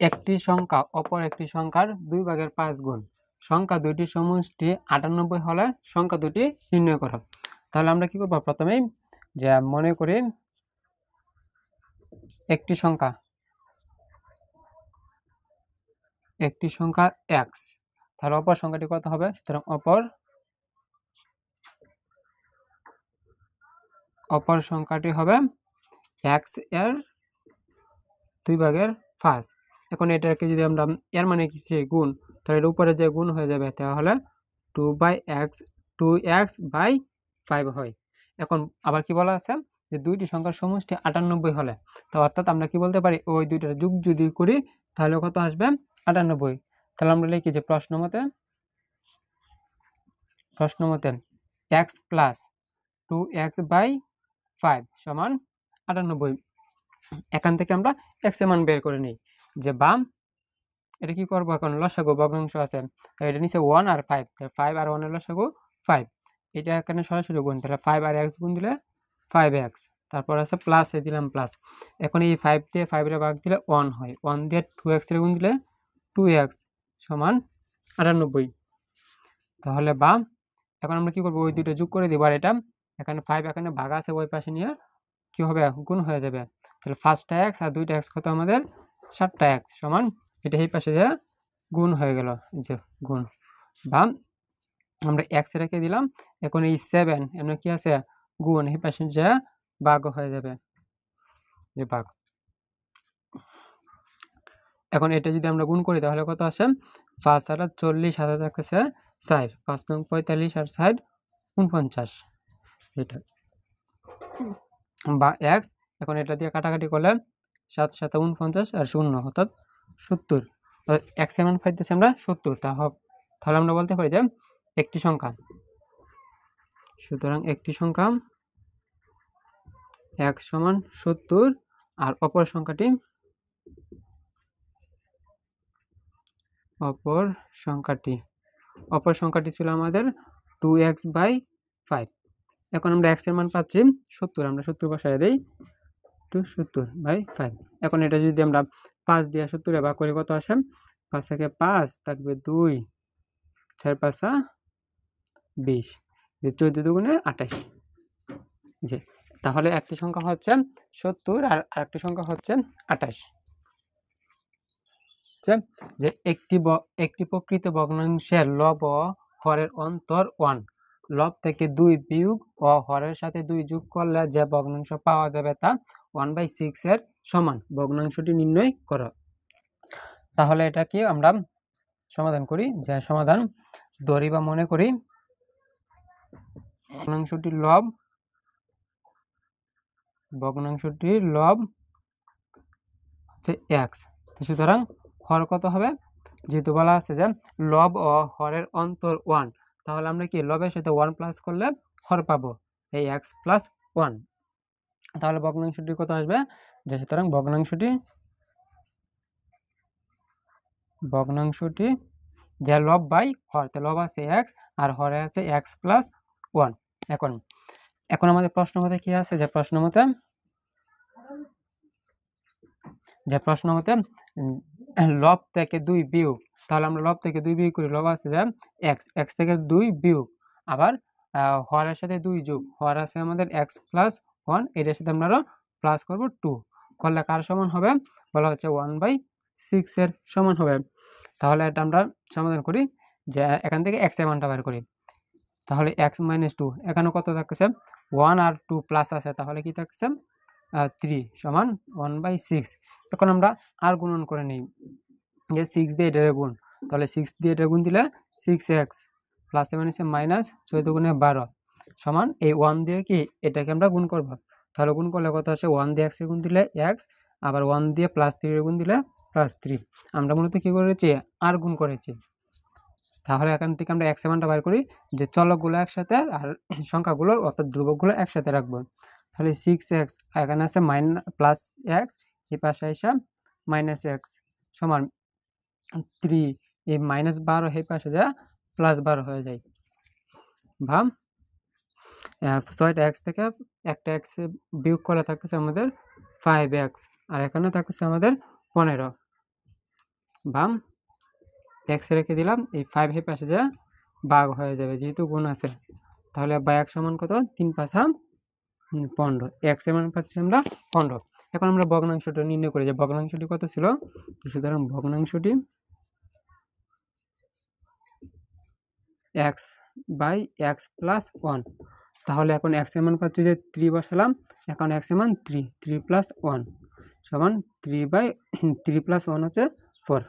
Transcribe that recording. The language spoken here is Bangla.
একটি সংখ্যা অপর একটি সংখ্যার 2/5 গুণ। সংখ্যা দুইটির সমষ্টি 98 হলে সংখ্যা দুটি নির্ণয় করো। তাহলে আমরা কি করব, প্রথমেই যে মনে করি একটি সংখ্যা x, তাহলে অপর সংখ্যাটি কত হবে? সুতরাং অপর সংখ্যাটি হবে x এর 2/5। এখন এটাকে যদি আমরা এর মানে কি গুণ, তাহলে এর উপরে যে গুণ হয়ে যাবে, তাহলে 2x/5 হয়। এখন আবার কি বলা আছে যে দুইটি সংখ্যার সমষ্টি 98 হলে, তো অর্থাৎ আমরা কি বলতে পারি, ওই দুইটার যোগ যদি করি তাহলে কত আসবে? 98। তাহলে আমরা লিখি যে প্রশ্ন মতে x প্লাস 2x/5 সমান 98। এখান থেকে আমরা x এর মান বের করে নিই, যে বাম এটা কি করবো, এখন লসাগু ভগ্নাংশ আছে, এটা নিচে 1 আর 5, 5 আর 1 এর লসাগু 5, এটা এখানে সরাসরি গুণ, তাহলে 5 আর x গুণ দিলে 5x, তারপর আছে প্লাসে দিলাম প্লাস। এখন এই 5 দিয়ে 5 এর ভাগ দিলে 1 হয়, 1 দিয়ে 2x এর গুণ দিলে 2x সমান 98। তাহলে বাম, এখন আমরা কি করবো, ওই দুটো যোগ করে দিব, আর এটা এখানে 5 এখানে ভাগ আছে ওই পাশে নিয়ে কি হবে, গুণ হয়ে যাবে। তাহলে 5টা x আর 2টা x কত আমাদের? 7টা x সমান, এটা এই পাশে যে গুণ হয়ে গেল, যে গুণ। বা আমরা x রেখে দিলাম, এখন এই 7 এমন কি আছে, গুণ, এই পাশে যে ভাগ হয়ে যাবে, যে ভাগ। এখন এটা যদি আমরা গুণ করি তাহলে কত আসে? 5 আর 40 হাতে থাকতেছে 4, 5 নং 45 আর 60 49, এটা বা x। এখন এটা দিয়ে কাটাকাটি করলে 7 7 49 আর 0 অর্থাৎ 70। x এর মান পাইতেছি আমরা 70। তাহলে আমরা বলতে পারি যে একটি সংখ্যা, সুতরাং একটি সংখ্যা x সমান 70, আর অপর সংখ্যাটি ছিল আমাদের 2x/5। এখন আমরা x এর মান পাচ্ছি 70, আমরা 70 বসায় দেই, 70/5। এখন এটা যদি আমরা 5 দিয়ে 70 এ ভাগ করি কত আসে? 5 থেকে 5 থাকবে 2, 4 5 20, 14 দুগুণে 28। জি, তাহলে একটি সংখ্যা হচ্ছে 70 আর আরেকটি সংখ্যা হচ্ছে 28। যে একটি প্রকৃত ভগ্নাংশের লব ও হরের অন্তর 1, লব থেকে 2 বিয়োগ ও হরের সাথে 2 যোগ করলে যে ভগ্নাংশ পাওয়া যাবে তা 1/6 এর সমান। ভগ্নাংশটি নির্ণয় করো। তাহলে এটা কি আমরা সমাধান করি, যে সমাধান ধরি বা মনে করি ভগ্নাংশটির লব হচ্ছে x। সুতরাং হর কত হবে? যেহেতু বলা আছে যে লব ও হরের অন্তর 1, তাহলে আমরা কি লবের সাথে 1 প্লাস করলে হর পাবো, এই x প্লাস 1। তাহলে ভগ্নাংশটি কত আসবে? যে সুতরাং ভগ্নাংশটি যে লব বাই হর, তো লব আছে x আর হরে আছে x প্লাস 1। এখন আমাদের প্রশ্ন মতে কি আছে, যে প্রশ্ন মতে লব থেকে 2 বিয়োগ, তাহলে আমরা লব থেকে 2 বিয়োগ করি, লব আছে যে x থেকে 2 বিয়োগ, আবার হরের সাথে 2 যোগ, হর আছে আমাদের x প্লাস 1, এটার সাথে আমরা প্লাস করব 2, করলে কার সমান হবে? বলা হচ্ছে 1/6 এর সমান হবে। তাহলে এটা আমরা সমাধান করি, যে এখান থেকে x এর মানটা বের করি। তাহলে x - 2, এখানে কত থাকছে? 1 আর 2 প্লাস আছে, তাহলে কি থাকছে? 3 সমান 1/6। এখন আমরা আর গুণন করে নিই, যে 6 দিয়ে এটার গুণ, তাহলে 6 দিয়ে এটার গুণ দিলে 6x প্লাস মাইনাস 14 গুণে 12 সমান, এই 1 দিয়ে কি এটাকে আমরা গুণ করব। তাহলে গুণ করলে কত আসে? 1 দিয়ে x এর গুণ দিলে x, আবার 1 দিয়ে +3 এর গুণ দিলে +3। আমরা মূলত কি করেছি? আর গুণ করেছি। তাহলে এখান থেকে আমরা x এর মানটা বের করি, যে চলকগুলো একসাথে আর সংখ্যাগুলো অর্থাৎ ধ্রুবকগুলো একসাথে রাখবো। তাহলে 6x, এখানে আছে প্লাস x, এই পাশে আসা -x সমান 3, এই -12 এই পাশে যা +12 হয়ে যায়, বা 6টা x থেকে একটা x বিয়োগ করলে থাকতেছে আমাদের 5x, আর এখানে থাকতেছে আমাদের 15। বাম এক্স রেখে দিলাম, এই 5 এই পাশে যা ভাগ হয়ে যাবে যেহেতু গুণ আছে। তাহলে বা এক সমান কত, 3 5 15, এক্স এর মান পাচ্ছি আমরা 15। এখন আমরা ভগ্নাংশটা নির্ণয় করি যে ভগ্নাংশটি কত ছিল। সুতরাং ভগ্নাংশটি এক্স বাই এক্স প্লাস 1। তাহলে এখন এক্স এর মান পাচ্ছি যে 3 বসালাম, এখন এক্স এর মান 3 3 প্লাস 1 সমান 3 বাই 3 প্লাস 1 হচ্ছে 4।